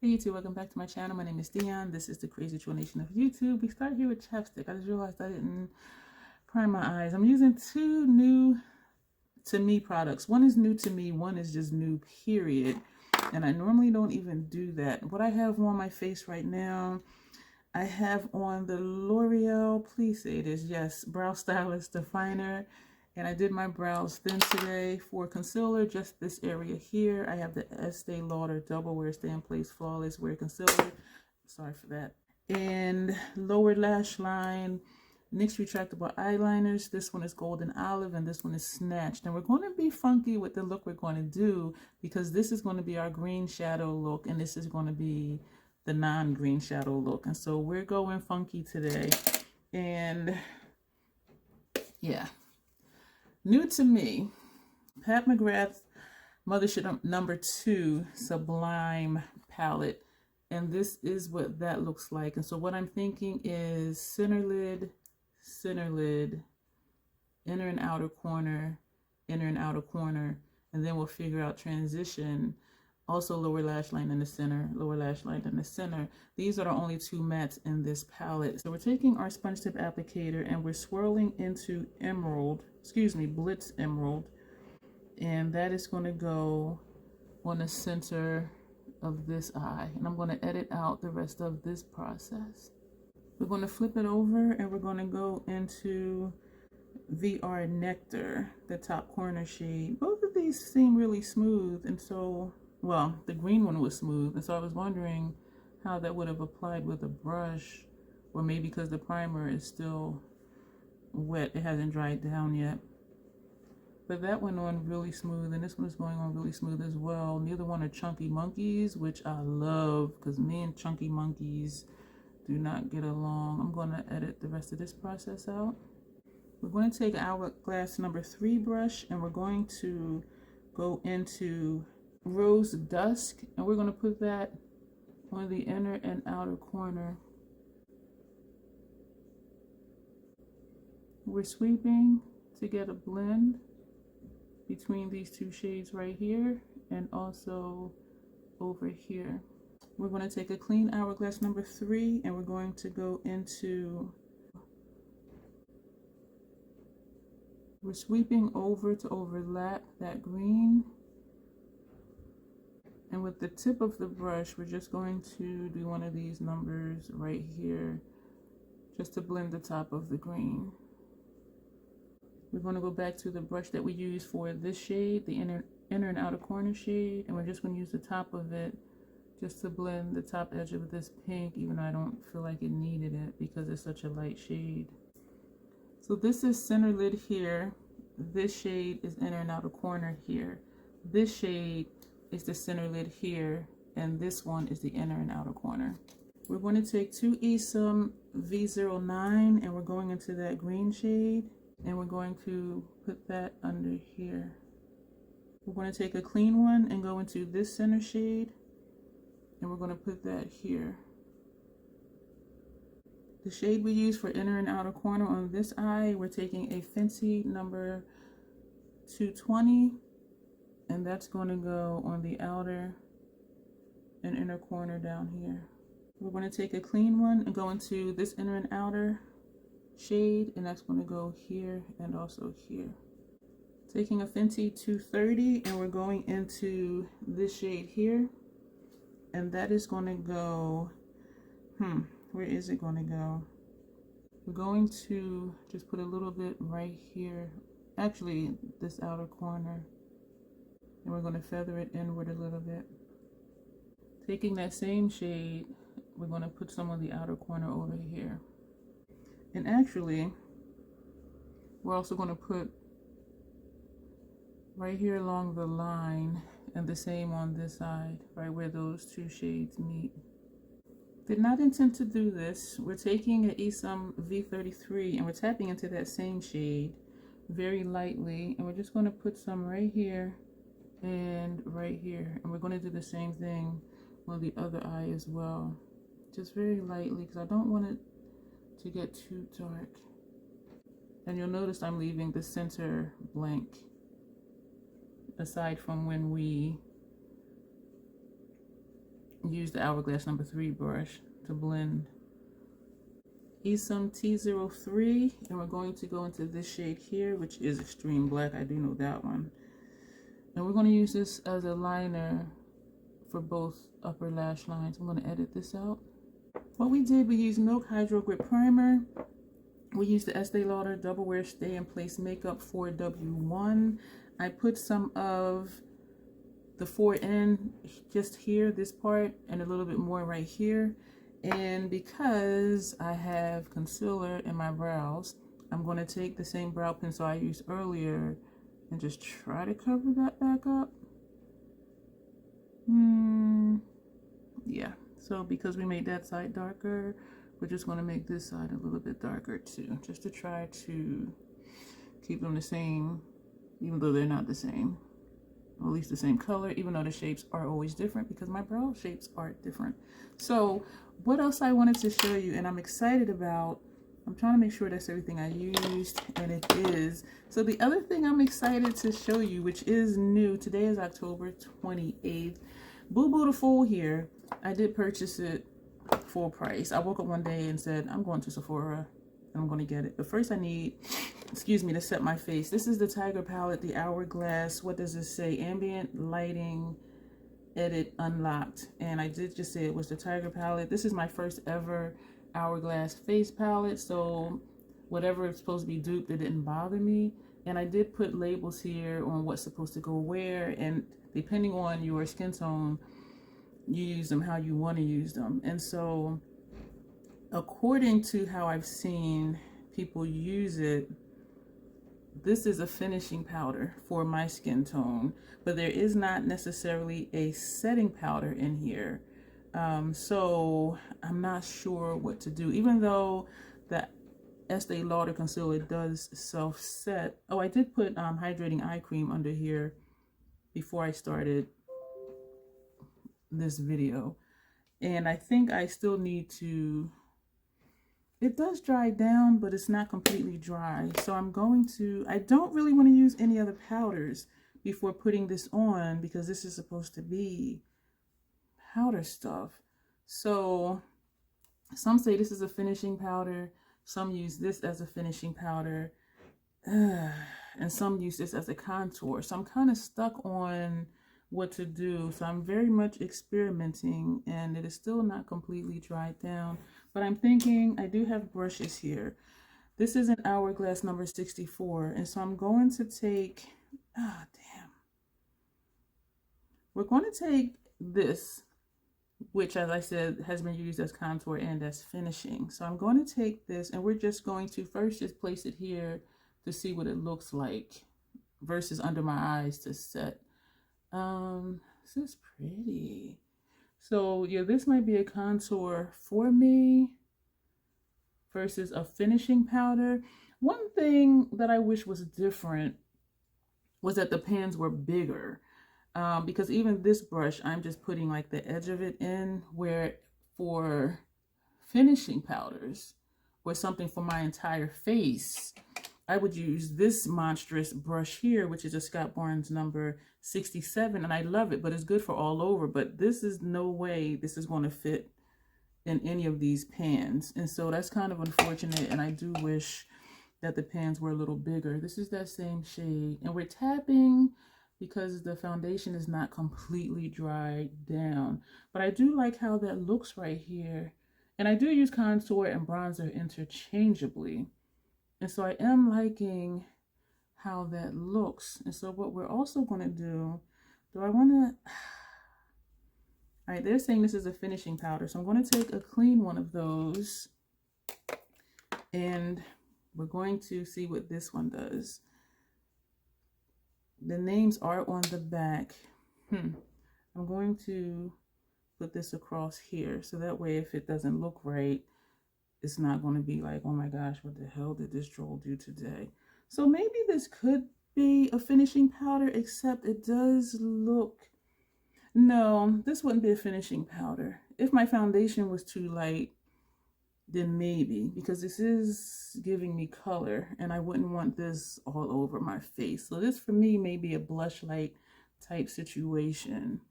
Hey YouTube, welcome back to my channel. My name is Dion. This is the Crazy Troll Nation of YouTube. We start here with chapstick. I just realized I didn't prime my eyes. I'm using two new to me products. One is new to me, one is just new, period. And I normally don't even do that. What I have on my face right now, I have on the L'Oreal, please say it is, yes, Brow Stylist Definer. And I did my brows thin today. For concealer, just this area here. I have the Estee Lauder Double Wear Stay in Place Flawless Wear Concealer. Sorry for that. And lower lash line, NYX Retractable Eyeliners. This one is Golden Olive and this one is Snatched. And we're going to be funky with the look we're going to do because this is going to be our green shadow look and this is going to be the non-green shadow look. And so we're going funky today. And yeah. New to me, Pat McGrath Mothership number 2 Sublime Palette. And this is what that looks like. And so what I'm thinking is center lid, inner and outer corner, inner and outer corner. And then we'll figure out transition. Also lower lash line in the center, lower lash line in the center. These are the only two mattes in this palette. So we're taking our sponge tip applicator and we're swirling into Blitz Emerald. And that is going to go on the center of this eye. And I'm going to edit out the rest of this process. We're going to flip it over and we're going to go into VR Nectar, the top corner shade. Both of these seem really smooth, and so, well, the green one was smooth, and so I was wondering how that would have applied with a brush, or maybe because the primer is still wet, it hasn't dried down yet. But that went on really smooth, and this one is going on really smooth as well. Neither one are chunky monkeys, which I love, because me and chunky monkeys do not get along. I'm going to edit the rest of this process out. We're going to take Hourglass number 3 brush, and we're going to go into Rose Dusk, and we're going to put that on the inner and outer corner. We're sweeping to get a blend between these two shades right here and also over here. We're going to take a clean Hourglass number 3 and we're going to go into, we're sweeping over to overlap that green, and with the tip of the brush we're just going to do one of these numbers right here just to blend the top of the green. We're going to go back to the brush that we used for this shade, the inner and outer corner shade, and we're just going to use the top of it just to blend the top edge of this pink, even though I don't feel like it needed it because it's such a light shade. So this is center lid here, this shade is inner and outer corner here, this shade is the center lid here, and this one is the inner and outer corner. We're going to take 2 Esom V09 and we're going into that green shade, and we're going to put that under here. We're going to take a clean one and go into this center shade, and we're going to put that here. The shade we use for inner and outer corner on this eye, we're taking a Fenty number 220, and that's going to go on the outer and inner corner down here. We're going to take a clean one and go into this inner and outer shade, and that's going to go here and also here. Taking a Fenty 230 and we're going into this shade here, and that is going to go, where is it going to go? We're going to just put a little bit right here, actually this outer corner, and we're going to feather it inward a little bit. Taking that same shade, we're going to put some of the outer corner over here. And actually, we're also going to put right here along the line, and the same on this side, right where those two shades meet. Did not intend to do this. We're taking an Esom V33 and we're tapping into that same shade very lightly, and we're just going to put some right here and right here, and we're going to do the same thing on the other eye as well, just very lightly because I don't want it to get too dark. And you'll notice I'm leaving the center blank, aside from when we use the Hourglass number 3 brush to blend. Esom T03, and we're going to go into this shade here, which is Xtreme Black. I do know that one. And we're going to use this as a liner for both upper lash lines. I'm going to edit this out. What we did, we used Milk Hydro Grip Primer. We used the Estee Lauder Double Wear Stay in Place Makeup 4W1. I put some of the 4N just here, this part, and a little bit more right here. And because I have concealer in my brows, I'm going to take the same brow pencil I used earlier and just try to cover that back up. Yeah, so because we made that side darker, we're just going to make this side a little bit darker too, just to try to keep them the same, even though they're not the same. Or at least the same color, even though the shapes are always different because my brow shapes are different. So what else I wanted to show you, and I'm excited about, I'm trying to make sure that's everything I used, and it is. So the other thing I'm excited to show you, which is new, today is October 28th. Boo Boo the Fool here, I did purchase it full price. I woke up one day and said, I'm going to Sephora and I'm going to get it. But first I need, excuse me, to set my face. This is the Tiger palette, the Hourglass, what does this say? Ambient Lighting Edit Unlocked. And I did just say it was the Tiger palette. This is my first ever Hourglass face palette, so whatever it's supposed to be duped, it didn't bother me. And I did put labels here on what's supposed to go where, and depending on your skin tone, you use them how you want to use them. And so according to how I've seen people use it, this is a finishing powder for my skin tone, but there is not necessarily a setting powder in here. So I'm not sure what to do, even though the Estee Lauder concealer does self-set. Oh, I did put hydrating eye cream under here before I started this video, and I think I still need to, it does dry down, but it's not completely dry. So I'm going to, I don't really want to use any other powders before putting this on, because this is supposed to be powder stuff. So some say this is a finishing powder, some use this as a finishing powder, and some use this as a contour. So I'm kind of stuck on what to do. So I'm very much experimenting, and it is still not completely dried down, but I'm thinking I do have brushes here. This is an Hourglass number 64, and so I'm going to take, we're going to take this, which, as I said, has been used as contour and as finishing. So I'm going to take this, and we're just going to first just place it here to see what it looks like versus under my eyes to set. This is pretty. So yeah, this might be a contour for me versus a finishing powder. One thing that I wish was different was that the pans were bigger. Because even this brush, I'm just putting like the edge of it in, where for finishing powders or something for my entire face, I would use this monstrous brush here, which is a Scott Barnes number 67, and I love it, but it's good for all over. But this is no way this is going to fit in any of these pans, and so that's kind of unfortunate, and I do wish that the pans were a little bigger. This is that same shade, and we're tapping because the foundation is not completely dried down, but I do like how that looks right here. And I do use contour and bronzer interchangeably, and so I am liking how that looks. And so what we're also going to do I want to, all right, they're saying this is a finishing powder, so I'm going to take a clean one of those, and we're going to see what this one does. The names are on the back. I'm going to put this across here, so that way if it doesn't look right, it's not going to be like, oh my gosh, what the hell did this troll do today? So maybe this could be a finishing powder, except it does look, no, this wouldn't be a finishing powder. If my foundation was too light, then maybe, because this is giving me color, and I wouldn't want this all over my face. So this for me may be a blush light type situation.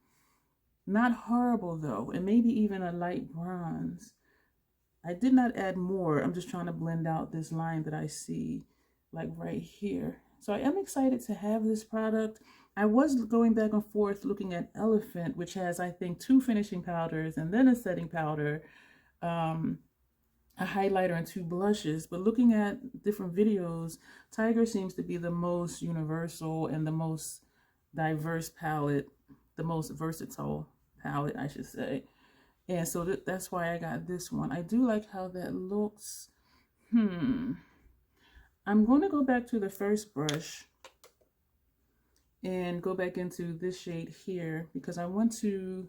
Not horrible though, and maybe even a light bronze. I did not add more. I'm just trying to blend out this line that I see like right here. So I am excited to have this product. I was going back and forth looking at Elephant, which has, I think, 2 finishing powders and then a setting powder, a highlighter and 2 blushes. But looking at different videos, Tiger seems to be the most universal and the most diverse palette, the most versatile palette, I should say. And so that's why I got this one. I do like how that looks. I'm going to go back to the first brush and go back into this shade here because I want to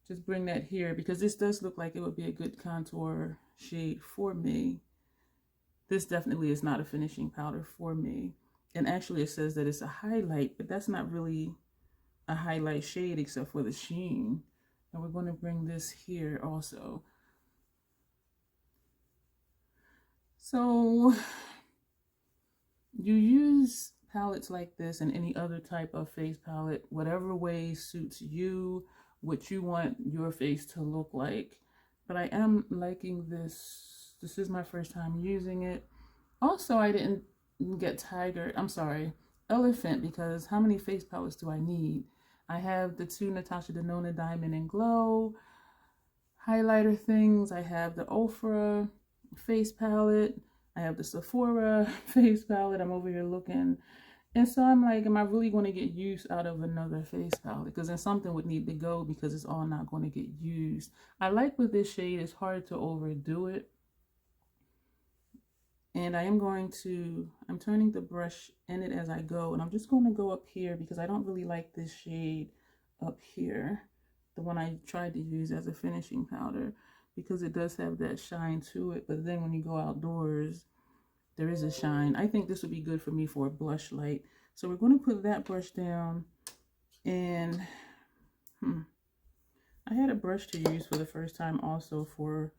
just bring that here because this does look like it would be a good contour shade for me. This definitely is not a finishing powder for me. And actually it says that it's a highlight, but that's not really a highlight shade except for the sheen. And we're going to bring this here also. So you use palettes like this and any other type of face palette, whatever way suits you, what you want your face to look like. But I am liking this. This is my first time using it. Also, I didn't get Elephant, because how many face palettes do I need? I have the 2 Natasha Denona Diamond and Glow highlighter things. I have the Ofra face palette. I have the Sephora face palette. I'm over here looking. And so I'm like, am I really going to get use out of another face palette? Because then something would need to go because it's all not going to get used. I like with this shade, it's hard to overdo it. And I'm turning the brush in it as I go. And I'm just going to go up here because I don't really like this shade up here. The one I tried to use as a finishing powder because it does have that shine to it. But then when you go outdoors, there is a shine. I think this would be good for me for a blush light. So we're going to put that brush down. And I had a brush to use for the first time also for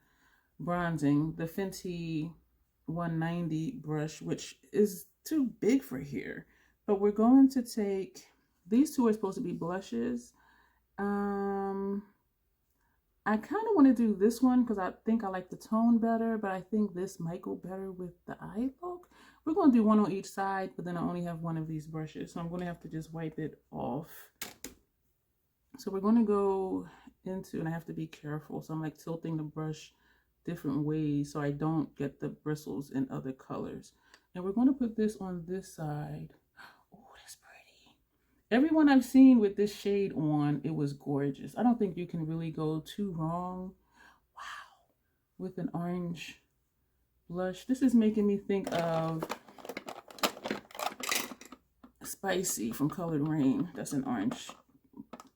bronzing. The Fenty 190 brush, which is too big for here. But we're going to take, these 2 are supposed to be blushes. I kind of want to do this one because I think I like the tone better, but I think this might go better with the eye look. We're going to do one on each side, but then I only have one of these brushes, so I'm going to have to just wipe it off. So we're going to go into, and I have to be careful, so I'm like tilting the brush different ways so I don't get the bristles in other colors. And we're going to put this on this side. Oh, that's pretty. Everyone I've seen with this shade on, it was gorgeous. I don't think you can really go too wrong. Wow. With an orange blush. This is making me think of Spicy from Colored Rain. That's an orange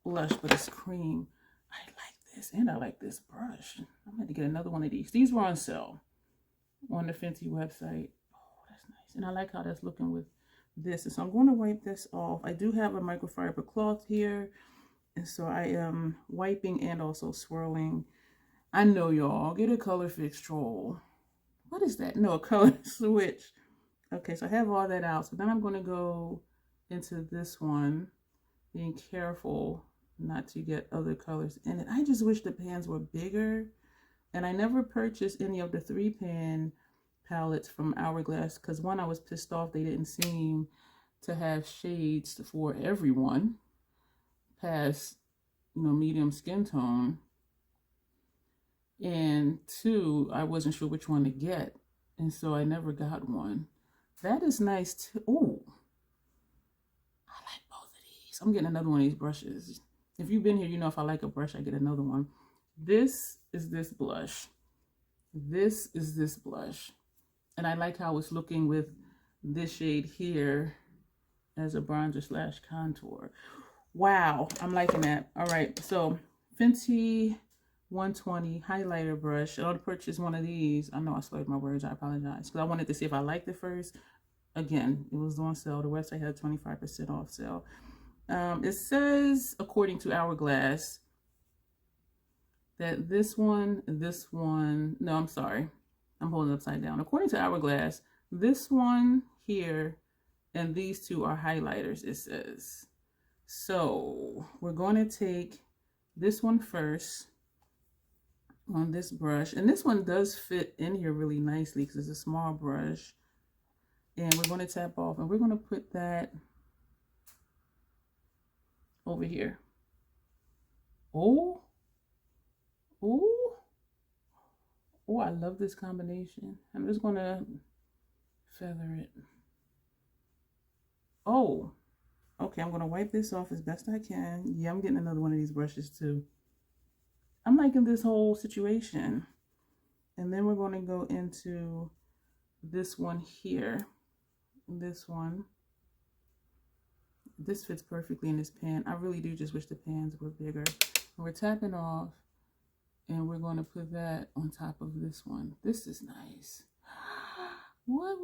blush, but it's cream. I like this, and I like this brush. I'm going to get another one of these. These were on sale on the Fenty website. Oh, that's nice. And I like how that's looking with this. And so I'm going to wipe this off. I do have a microfiber cloth here. And so I am wiping and also swirling. I know y'all, get a color fix troll. What is that? No, a color switch. Okay, so I have all that out. So then I'm going to go into this one, being careful not to get other colors in it. I just wish the pans were bigger. And I never purchased any of the 3-pan palettes from Hourglass because one, I was pissed off they didn't seem to have shades for everyone past, medium skin tone. And 2, I wasn't sure which one to get. And so I never got one. That is nice too. Oh, I like both of these. I'm getting another one of these brushes. If you've been here, you know if I like a brush, I get another one. This is this blush. This is this blush. And I like how it's looking with this shade here as a bronzer slash contour. Wow, I'm liking that. All right, so Fenty 120 highlighter brush. I ought to purchase one of these. I know I slurred my words. I apologize. Because I wanted to see if I liked it first. Again, it was on sale. The website had a 25% off sale. It says, according to Hourglass, that this one, no, I'm sorry. I'm holding it upside down. According to Hourglass, this one here and these 2 are highlighters, it says. So we're going to take this one first on this brush. And this one does fit in here really nicely because it's a small brush. And we're going to tap off and we're going to put that over here. Oh, oh, oh, I love this combination. I'm just going to feather it. Oh, okay, I'm going to wipe this off as best I can. Yeah, I'm getting another one of these brushes too. I'm liking this whole situation. And then we're going to go into this one here. This one. This fits perfectly in this pan. I really do just wish the pans were bigger. We're tapping off and we're going to put that on top of this one. This is nice. What?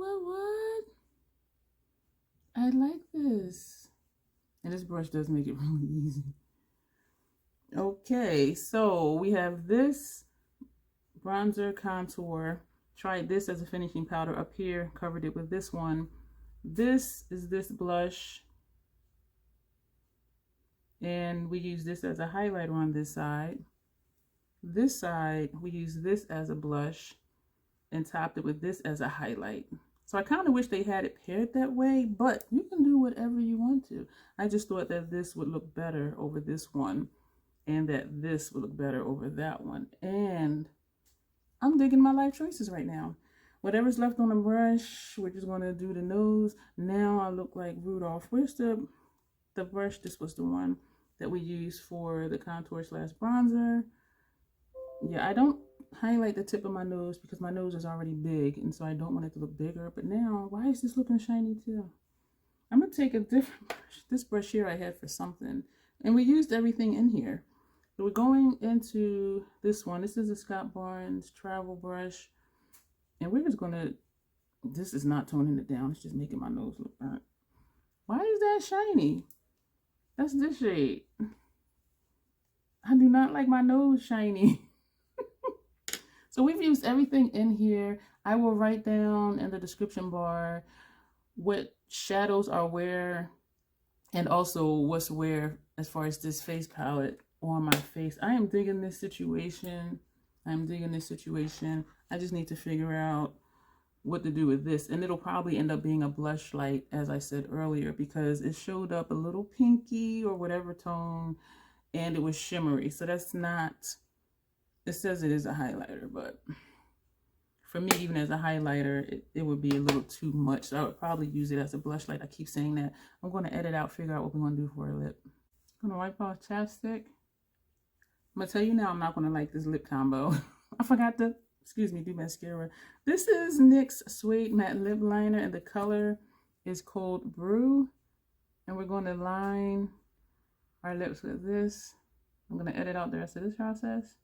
I like this. And this brush does make it really easy. Okay, so we have this bronzer contour. Tried this as a finishing powder up here. Covered it with this one. This is this blush. And we use this as a highlighter on this side. This side, we use this as a blush and topped it with this as a highlight. So I kind of wish they had it paired that way, but you can do whatever you want to. I just thought that this would look better over this one and that this would look better over that one. And I'm digging my life choices right now. Whatever's left on the brush, we're just going to do the nose. Now I look like Rudolph. Where's the brush? This was the one that we use for the contour slash bronzer. Yeah, I don't highlight the tip of my nose because my nose is already big, and so I don't want it to look bigger. But now, why is this looking shiny too? I'm gonna take a different brush. This brush here I had for something, and we used everything in here. So we're going into this one. This is a Scott Barnes travel brush, and we're just gonna, this is not toning it down, it's just making my nose look burnt. Why is that shiny? That's this shade. I do not like my nose shiny. So we've used everything in here. I will write down in the description bar what shadows are where and also what's where as far as this face palette on my face. I am digging this situation. I'm digging this situation. I just need to figure out what to do with this. And it'll probably end up being a blush light, as I said earlier, because it showed up a little pinky or whatever tone and it was shimmery. So that's not, it says it is a highlighter, but for me, even as a highlighter, it would be a little too much. So I would probably use it as a blush light. I keep saying that. I'm going to edit out, figure out what we're going to do for a lip. I'm going to wipe off chapstick. I'm going to tell you now, I'm not going to like this lip combo. I forgot to, excuse me, do mascara. This is NYX Suede Matte Lip Liner, and the color is Cold Brew. And we're going to line our lips with this. I'm going to edit out the rest of this process.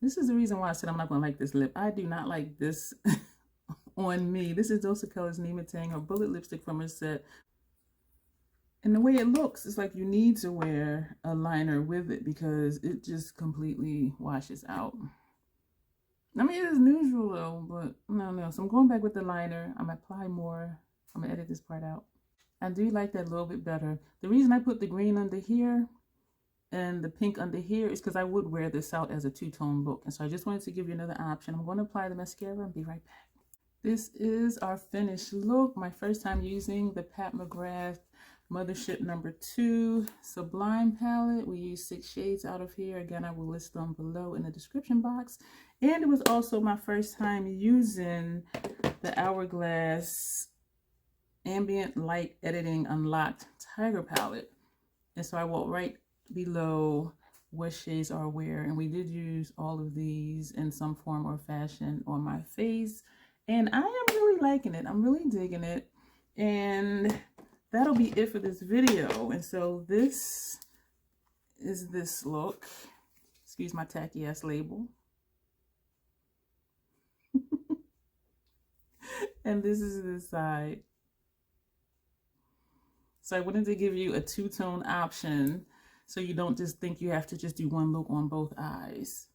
This is the reason why I said I'm not going to like this lip. I do not like this on me. This is Dose of Colors Nima Tang, her bullet lipstick from her set. And the way it looks, it's like you need to wear a liner with it because it just completely washes out. I mean, it is neutral though, but no. So I'm going back with the liner. I'm going to apply more. I'm going to edit this part out. I do like that a little bit better. The reason I put the green under here and the pink under here is because I would wear this out as a two-tone look. And so I just wanted to give you another option. I'm going to apply the mascara and be right back. This is our finished look. My first time using the Pat McGrath Mothership #2 Sublime Palette. We use 6 shades out of here. Again, I will list them below in the description box. And it was also my first time using the Hourglass Ambient Light Editing Unlocked Tiger Palette. And so I will write below what shades are where, and we did use all of these in some form or fashion on my face, and I am really liking it. I'm really digging it, and that'll be it for this video. And so this is this look. Excuse my tacky ass label. And this is this side. So I wanted to give you a two-tone option so you don't just think you have to just do one look on both eyes.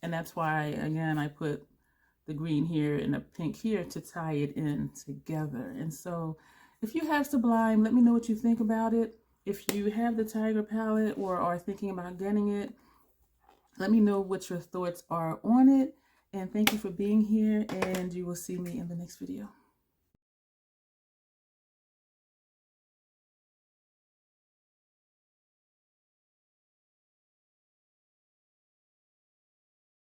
And that's why, again, I put the green here and the pink here to tie it in together. And so if you have Sublime, let me know what you think about it. If you have the Tiger palette or are thinking about getting it, Let me know what your thoughts are on it. And thank you for being here, and you will see me in the next video.